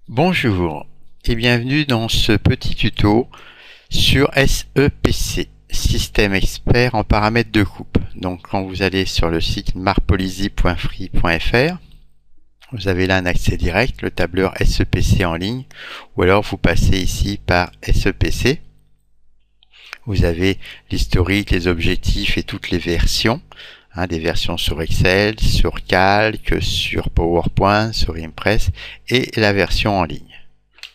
Bonjour et bienvenue dans ce petit tuto sur SEPC, Système Expert en paramètres de coupe. Donc quand vous allez sur le site marpolizy.free.fr, vous avez là un accès direct, le tableur SEPC en ligne, ou alors vous passez ici par SEPC. Vous avez l'historique, les objectifs et toutes les versions, des versions sur Excel, sur Calc, sur PowerPoint, sur Impress et la version en ligne.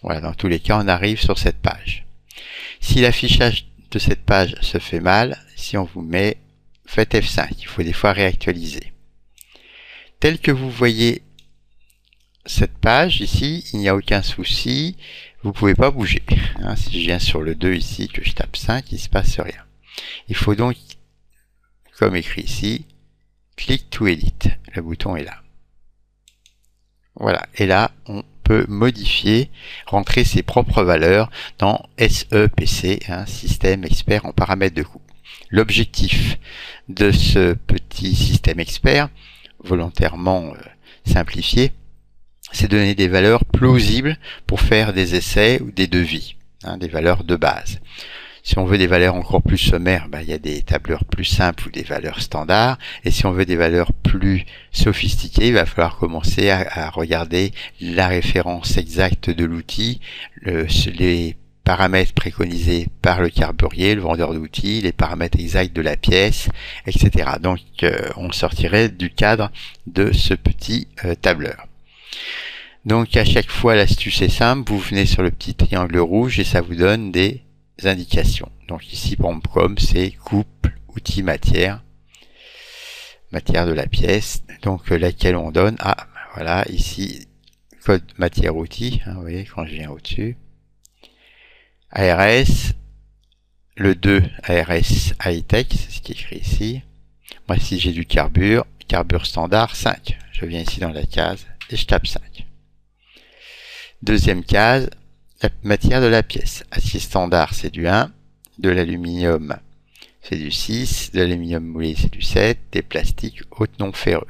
Voilà, dans tous les cas, on arrive sur cette page. Si l'affichage de cette page se fait mal, si on vous met, faites F5, il faut des fois réactualiser. Tel que vous voyez cette page ici, il n'y a aucun souci, vous ne pouvez pas bouger. Si je viens sur le 2 ici, que je tape 5, il ne se passe rien. Il faut donc, comme écrit ici, click to edit. Le bouton est là. Voilà. Et là, on peut modifier, rentrer ses propres valeurs dans SEPC, système expert en paramètres de coupe. L'objectif de ce petit système expert, volontairement simplifié, c'est donner des valeurs plausibles pour faire des essais ou des devis, des valeurs de base. Si on veut des valeurs encore plus sommaires, il y a des tableurs plus simples ou des valeurs standards. Et si on veut des valeurs plus sophistiquées, il va falloir commencer à regarder la référence exacte de l'outil, les paramètres préconisés par le carburier, le vendeur d'outils, les paramètres exacts de la pièce, etc. Donc on sortirait du cadre de ce petit tableur. Donc à chaque fois l'astuce est simple, vous venez sur le petit triangle rouge et ça vous donne des indications. Donc ici par exemple comme c'est coupe, outil, matière de la pièce, donc laquelle on donne, voilà ici code matière outil, vous voyez quand je viens au-dessus, ARS, le 2 ARS high-tech, c'est ce qui est écrit ici. Moi si j'ai du carbure standard 5, je viens ici dans la case et je tape 5. Deuxième case, la matière de la pièce. Acier standard, c'est du 1. De l'aluminium, c'est du 6. De l'aluminium moulé, c'est du 7. Des plastiques hautes non ferreux.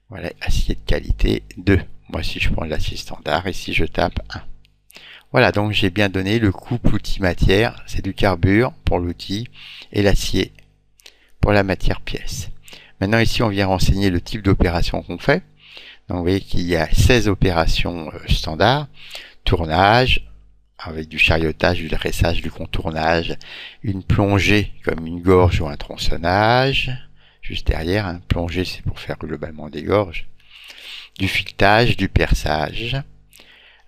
Voilà, acier de qualité 2. Moi, si je prends l'acier standard, ici, je tape 1. Voilà, donc j'ai bien donné le couple outil-matière. C'est du carbure pour l'outil et l'acier pour la matière pièce. Maintenant, ici, on vient renseigner le type d'opération qu'on fait. Donc vous voyez qu'il y a 16 opérations standards, tournage, avec du chariotage, du dressage, du contournage, une plongée comme une gorge ou un tronçonnage, juste derrière, plongée c'est pour faire globalement des gorges, du filetage, du perçage.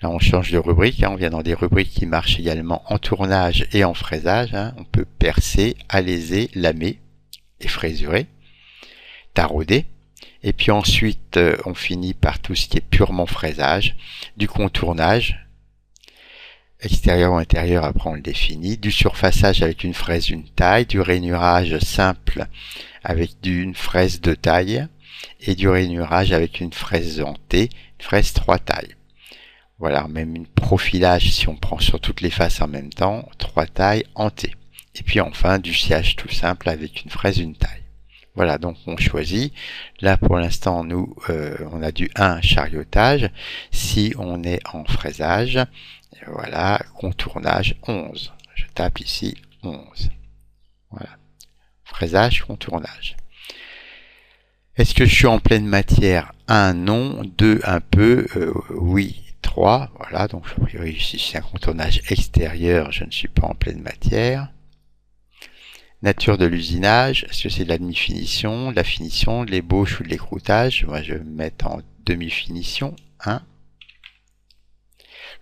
Là on change de rubrique, on vient dans des rubriques qui marchent également en tournage et en fraisage. On peut percer, alaiser, lamer et fraisurer, tarauder. Et puis ensuite, on finit par tout ce qui est purement fraisage, du contournage, extérieur ou intérieur, après on le définit, du surfaçage avec une fraise une taille, du rainurage simple avec une fraise 2 tailles, et du rainurage avec une fraise en T, une fraise 3 tailles. Voilà, même une profilage si on prend sur toutes les faces en même temps, 3 tailles en T. Et puis enfin, du sciage tout simple avec une fraise une taille. Voilà, donc on choisit. Là, pour l'instant, nous, on a du 1 chariotage. Si on est en fraisage, voilà, contournage 11. Je tape ici 11. Voilà, fraisage, contournage. Est-ce que je suis en pleine matière? 1, non. 2, un peu. Oui. 3, voilà, donc a priori ici c'est un contournage extérieur, je ne suis pas en pleine matière. Nature de l'usinage, est-ce que c'est de la demi-finition, de la finition, de l'ébauche ou de l'écroutage? Moi je vais me mettre en demi-finition, 1.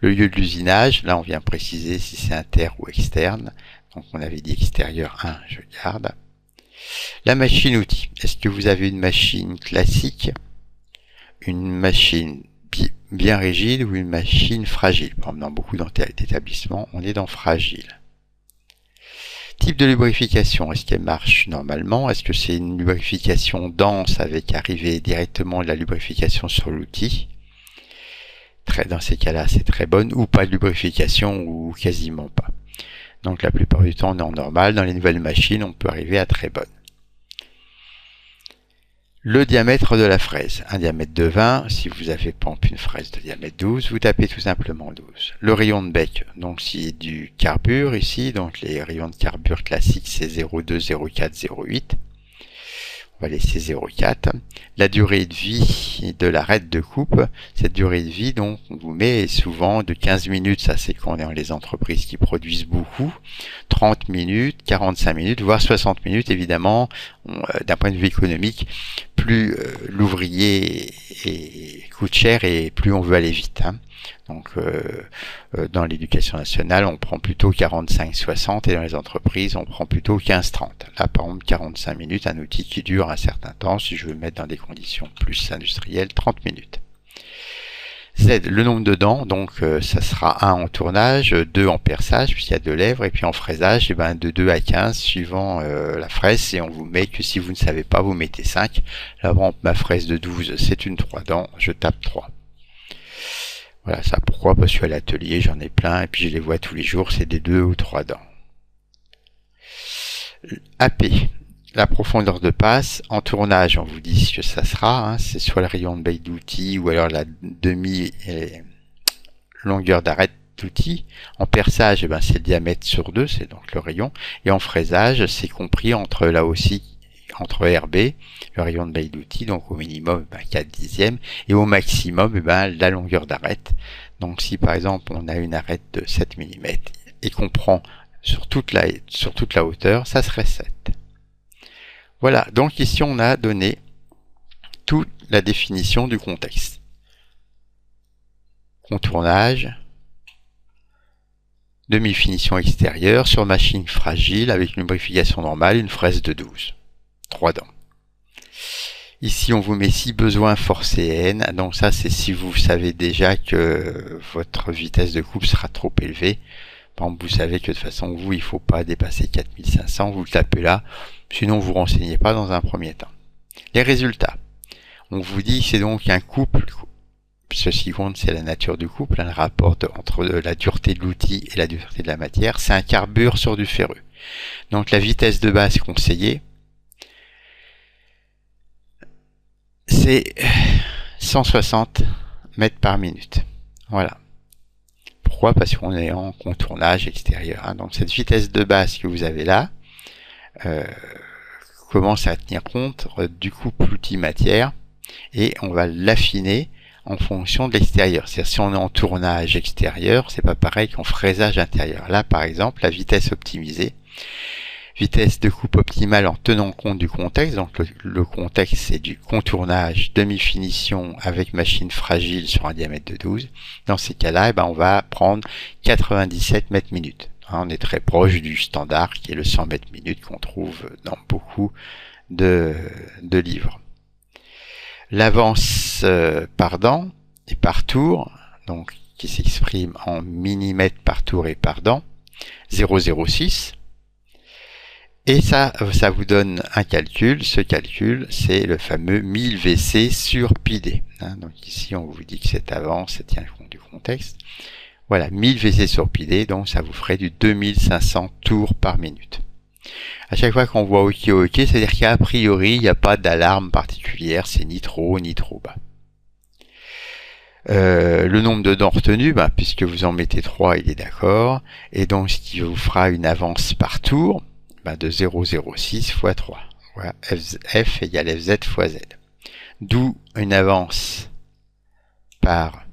Le lieu de l'usinage, là on vient préciser si c'est interne ou externe, donc on avait dit extérieur 1, je garde. La machine outil, est-ce que vous avez une machine classique, une machine bien rigide ou une machine fragile? Par exemple, dans beaucoup d'établissements, on est dans fragile. Type de lubrification, est-ce qu'elle marche normalement? Est-ce que c'est une lubrification dense avec arrivée directement de la lubrification sur l'outil? Dans ces cas-là, c'est très bonne, ou pas de lubrification, ou quasiment pas. Donc la plupart du temps, on est en normal. Dans les nouvelles machines, on peut arriver à très bonne. Le diamètre de la fraise, un diamètre de 20, si vous avez par exemple une fraise de diamètre 12, vous tapez tout simplement 12. Le rayon de bec, donc c'est du carbure ici, donc les rayons de carbure classiques c'est 0,2, 0,4, 0,8. On va laisser 0,4. La durée de vie de l'arête de coupe, cette durée de vie, donc, on vous met souvent de 15 minutes, ça c'est quand on est dans les entreprises qui produisent beaucoup, 30 minutes, 45 minutes, voire 60 minutes, évidemment, d'un point de vue économique, plus l'ouvrier coûte cher et plus on veut aller vite. Donc dans l'éducation nationale, on prend plutôt 45-60 et dans les entreprises, on prend plutôt 15-30. Là, par exemple, 45 minutes, un outil qui dure un certain temps, si je veux mettre dans des conditions plus industrielles, 30 minutes. Z, le nombre de dents, donc ça sera 1 en tournage, 2 en perçage, puisqu'il y a 2 lèvres, et puis en fraisage, de 2 à 15, suivant la fraise, et on vous met que si vous ne savez pas, vous mettez 5. Là, par exemple, ma fraise de 12, c'est une 3 dents, je tape 3. Voilà, ça pourquoi? Parce qu'à l'atelier, j'en ai plein, et puis je les vois tous les jours, c'est des 2 ou 3 dents. AP, la profondeur de passe. En tournage, on vous dit ce que ça sera, c'est soit le rayon de bail d'outil, ou alors la demi-longueur d'arête d'outil. En perçage, c'est le diamètre sur 2, c'est donc le rayon. Et en fraisage, c'est compris entre, là aussi, entre RB, le rayon de bail d'outil, donc au minimum 4 dixièmes, et au maximum la longueur d'arête. Donc si par exemple on a une arête de 7 mm et qu'on prend sur toute la hauteur, ça serait 7. Voilà, donc ici on a donné toute la définition du contexte. Contournage, demi-finition extérieure sur machine fragile avec une lubrification normale, une fraise de 12. 3 dents. Ici, on vous met si besoin forcé N. Donc ça, c'est si vous savez déjà que votre vitesse de coupe sera trop élevée. Par exemple, vous savez que de toute façon, vous, il ne faut pas dépasser 4500. Vous le tapez là. Sinon, vous ne renseignez pas dans un premier temps. Les résultats. On vous dit que c'est donc un couple. Ceci compte, c'est la nature du couple. Le rapport entre la dureté de l'outil et la dureté de la matière. C'est un carbure sur du ferreux. Donc la vitesse de base conseillée, c'est 160 mètres par minute. Voilà. Pourquoi? Parce qu'on est en contournage extérieur. Donc cette vitesse de base que vous avez là commence à tenir compte du couple outil-matière et on va l'affiner en fonction de l'extérieur. C'est-à-dire si on est en tournage extérieur, c'est pas pareil qu'en fraisage intérieur. Là, par exemple, la vitesse optimisée, vitesse de coupe optimale en tenant compte du contexte. Donc le contexte, c'est du contournage, demi-finition avec machine fragile sur un diamètre de 12. Dans ces cas-là, on va prendre 97 mètres minutes. On est très proche du standard qui est le 100 mètres minutes qu'on trouve dans beaucoup de livres. L'avance par dent et par tour, donc qui s'exprime en millimètres par tour et par dent, 0,06. Et ça vous donne un calcul. Ce calcul, c'est le fameux 1000 VC sur pi d. Donc ici, on vous dit que cette avance, ça tient compte du contexte. Voilà, 1000 VC sur pi d, donc ça vous ferait du 2500 tours par minute. À chaque fois qu'on voit OK, OK, c'est-à-dire qu'a priori, il n'y a pas d'alarme particulière, c'est ni trop haut ni trop bas. Le nombre de dents retenues, puisque vous en mettez 3, il est d'accord. Et donc, ce qui vous fera une avance par tour, de 0,06 fois 3. Voilà, F égale FZ fois Z. D'où une avance par,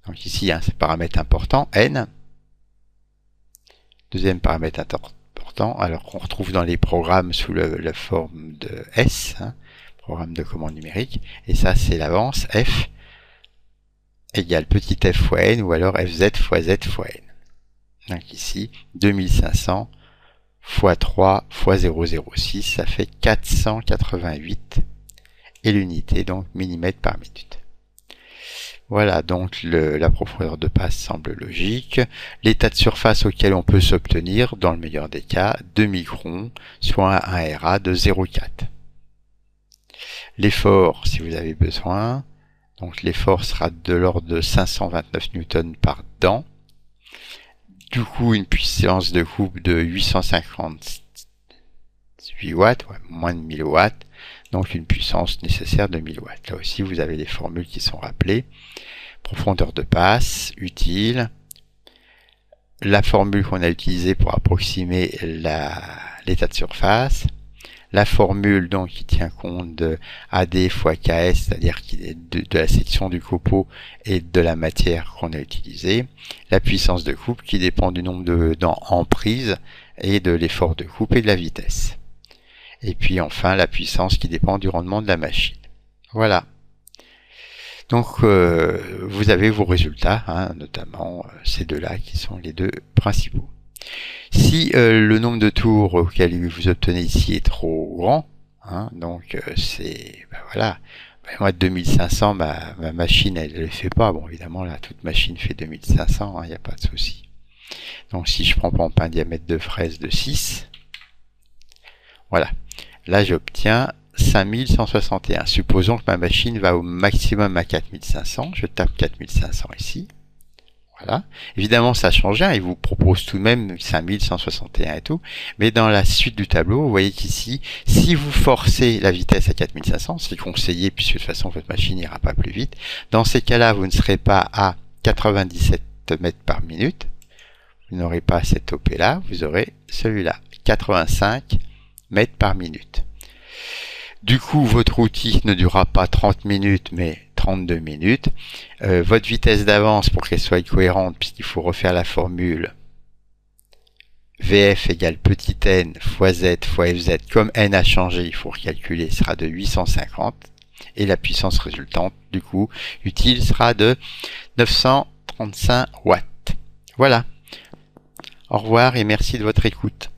donc ici, c'est paramètre important, N. Deuxième paramètre important, alors qu'on retrouve dans les programmes sous la forme de S, programme de commande numérique. Et ça, c'est l'avance F égale petit f fois N ou alors FZ fois Z fois N. Donc ici, 2500 fois 3 fois 0,06, ça fait 488 et l'unité donc millimètres par minute. Voilà, donc la profondeur de passe semble logique. L'état de surface auquel on peut s'obtenir, dans le meilleur des cas, 2 microns, soit un RA de 0,4. L'effort, si vous avez besoin, donc l'effort sera de l'ordre de 529 newtons par dent. Du coup, une puissance de coupe de 858 watts, moins de 1000 watts. donc une puissance nécessaire de 1000 watts. Là aussi, vous avez les formules qui sont rappelées. Profondeur de passe, utile. La formule qu'on a utilisée pour approximer l'état de surface. La formule donc qui tient compte de AD fois KS, c'est-à-dire de la section du copeau et de la matière qu'on a utilisée. La puissance de coupe qui dépend du nombre de dents en prise et de l'effort de coupe et de la vitesse. Et puis enfin la puissance qui dépend du rendement de la machine. Voilà. Donc vous avez vos résultats, hein, notamment ces deux-là qui sont les deux principaux. Si le nombre de tours auquel vous obtenez ici est trop grand, hein, donc c'est voilà, moi 2500 ma machine elle ne le fait pas. Bon évidemment là toute machine fait 2500, il n'y a pas de souci. Donc si je prends un diamètre de fraise de 6, voilà, là j'obtiens 5161. Supposons que ma machine va au maximum à 4500, je tape 4500 ici. Voilà. Évidemment, ça change rien. Il vous propose tout de même 5161 et tout. Mais dans la suite du tableau, vous voyez qu'ici, si vous forcez la vitesse à 4500, c'est conseillé puisque de toute façon, votre machine n'ira pas plus vite. Dans ces cas-là, vous ne serez pas à 97 mètres par minute. Vous n'aurez pas cet OP-là. Vous aurez celui-là, 85 mètres par minute. Du coup, votre outil ne durera pas 30 minutes, mais 32 minutes. Votre vitesse d'avance, pour qu'elle soit cohérente, puisqu'il faut refaire la formule, VF égale petit n fois z fois fz, comme n a changé, il faut recalculer, sera de 850. Et la puissance résultante, du coup, utile sera de 935 watts. Voilà. Au revoir et merci de votre écoute.